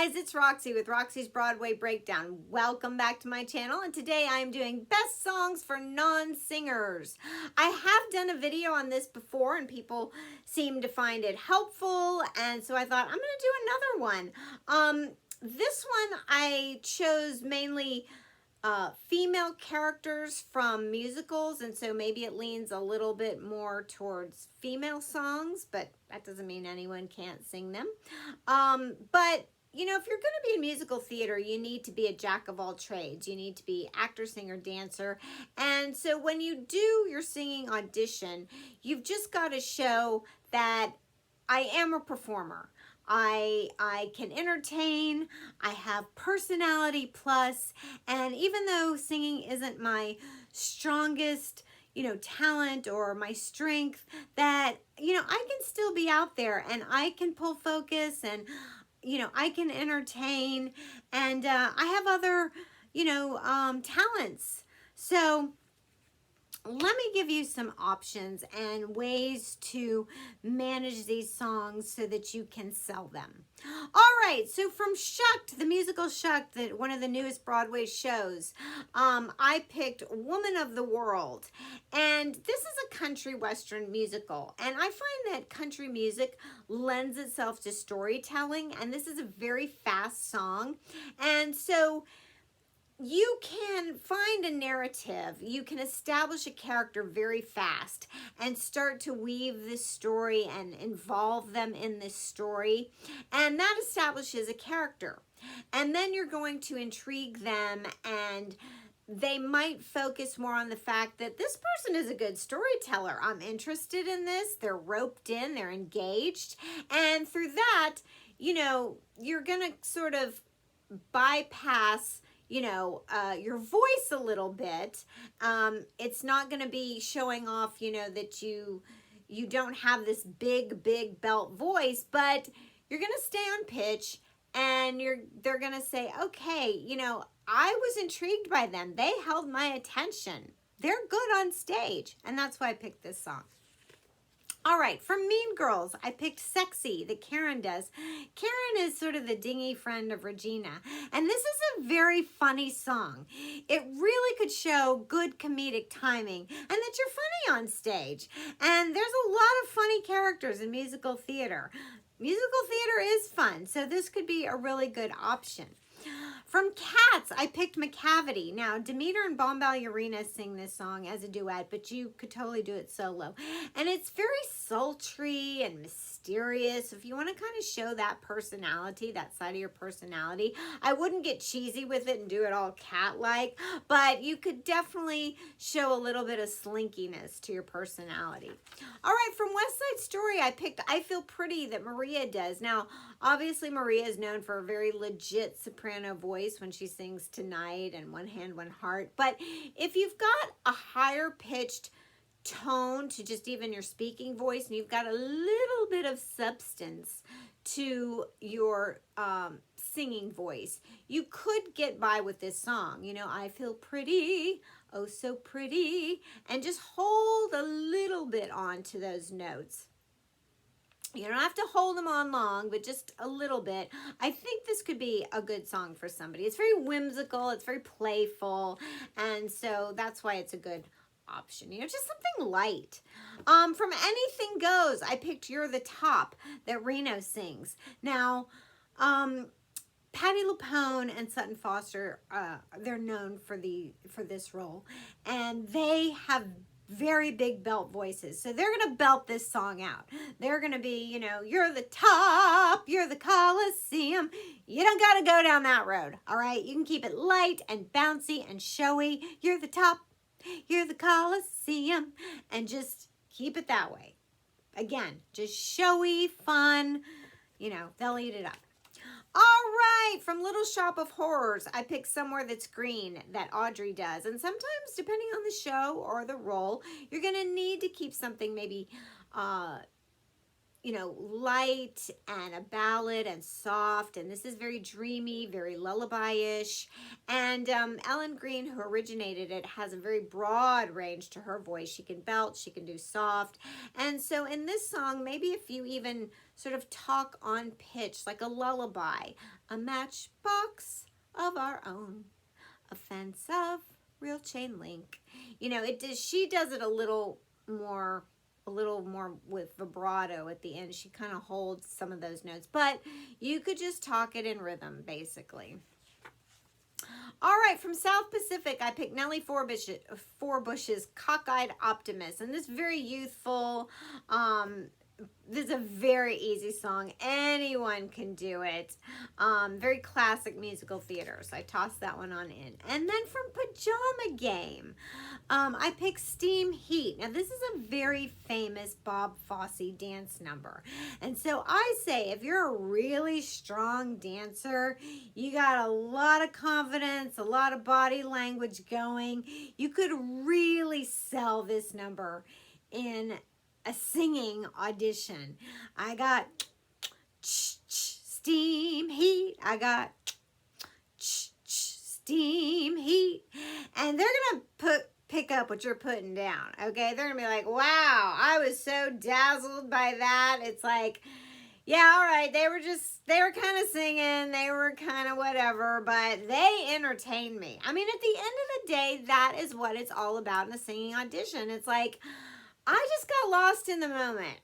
guys, it's Roxie with Roxie's Broadway Breakdown. Welcome back to my channel, and today I am doing best songs for non-singers. I have done a video on this before and people seem to find it helpful, and so I thought I'm going to do another one. This one I chose mainly female characters from musicals, and so maybe it leans a little bit more towards female songs, but that doesn't mean anyone can't sing them. But you know, if you're going to be in musical theater, you need to be a jack of all trades. You need to be actor, singer, dancer. And so when you do your singing audition, you've just got to show that I am a performer. I can entertain, I have personality plus, and even though singing isn't my strongest, talent or my strength, that, I can still be out there and I can pull focus and, I can entertain, and I have other, talents. So let me give you some options and ways to manage these songs so that you can sell them. All right, so from Shucked, the musical Shucked, one of the newest Broadway shows, I picked Woman of the World. And this is a country western musical. And I find that country music lends itself to storytelling. And this is a very fast song. And so you can find a narrative, you can establish a character very fast and start to weave this story and involve them in this story, and that establishes a character. And then you're going to intrigue them, and they might focus more on the fact that this person is a good storyteller. I'm interested in this. They're roped in, they're engaged, and through that, you're gonna sort of bypass your voice a little bit. It's not going to be showing off, that you don't have this big belt voice, but you're going to stay on pitch, and they're going to say, okay, I was intrigued by them. They held my attention. They're good on stage. And that's why I picked this song. All right, from Mean Girls, I picked Sexy, that Karen does. Karen is sort of the dingy friend of Regina, and this is a very funny song. It really could show good comedic timing and that you're funny on stage. And there's a lot of funny characters in musical theater. Musical theater is fun, so this could be a really good option. From Cats, I picked McCavity. Now, Demeter and Bomb Ballerina sing this song as a duet, but you could totally do it solo. And it's very sultry and mysterious. If you want to kind of show that personality, that side of your personality, I wouldn't get cheesy with it and do it all cat-like, but you could definitely show a little bit of slinkiness to your personality. All right, from Westside Story, I picked I Feel Pretty, that Maria does. Now, obviously, Maria is known for a very legit soprano voice when she sings Tonight and One Hand, One Heart. But if you've got a higher pitched tone to just even your speaking voice, and you've got a little bit of substance to your singing voice, you could get by with this song. I feel pretty, oh so pretty, and just hold a little bit on to those notes. You don't have to hold them on long, but just a little bit. I think this could be a good song for somebody. It's very whimsical, it's very playful, and so that's why it's a good option. Just something light. From Anything Goes, I picked You're the Top, that Reno sings. Now, Patti LuPone and Sutton Foster, they're known for this role, and they have very big belt voices. So they're going to belt this song out. They're going to be, you're the top, you're the Coliseum. You don't got to go down that road, all right? You can keep it light and bouncy and showy. You're the top, you're the Coliseum, and just keep it that way. Again, just showy, fun, they'll eat it up. All right, from Little Shop of Horrors, I picked Somewhere That's Green, that Audrey does. And sometimes, depending on the show or the role, you're going to need to keep something maybe, you know, light and a ballad and soft, and this is very dreamy, very lullaby-ish. And Ellen Green, who originated it, has a very broad range to her voice. She can belt, she can do soft. And so in this song, maybe if you even sort of talk on pitch like a lullaby, a matchbox of our own, a fence of real chain link. You know, she does it a little more with vibrato at the end. She kind of holds some of those notes, but you could just talk it in rhythm, basically. All right, from South Pacific, I picked Nellie Forbush's Cockeyed Optimist, and this very youthful, this is a very easy song. Anyone can do it. Very classic musical theater, so I tossed that one on in. And then from Pajama Game, I picked Steam Heat. Now, this is a very famous Bob Fosse dance number. And so I say, if you're a really strong dancer, you got a lot of confidence, a lot of body language going, you could really sell this number in a singing audition. I got steam heat. I got steam heat. And they're going to pick up what you're putting down. Okay. They're going to be like, wow, I was so dazzled by that. It's like, yeah, all right. They were kind of singing. They were kind of whatever, but they entertained me. I mean, at the end of the day, that is what it's all about in a singing audition. It's like, I just got lost in the moment.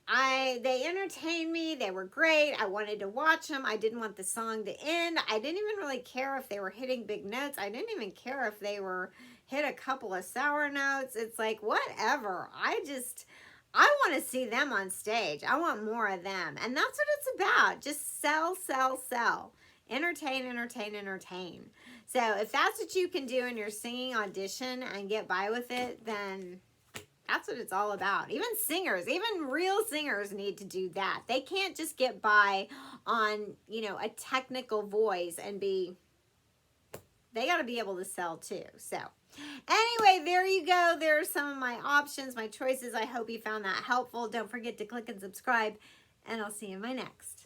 They entertained me. They were great. I wanted to watch them. I didn't want the song to end. I didn't even really care if they were hitting big notes. I didn't even care if they were hit a couple of sour notes. It's like, whatever. I want to see them on stage. I want more of them. And that's what it's about. Just sell, sell, sell. Entertain, entertain, entertain. So if that's what you can do in your singing audition and get by with it, then that's what it's all about. Even singers, even real singers need to do that. They can't just get by on, you know, a technical voice and they got to be able to sell too. So anyway, there you go. There are some of my options, my choices. I hope you found that helpful. Don't forget to click and subscribe, and I'll see you in my next.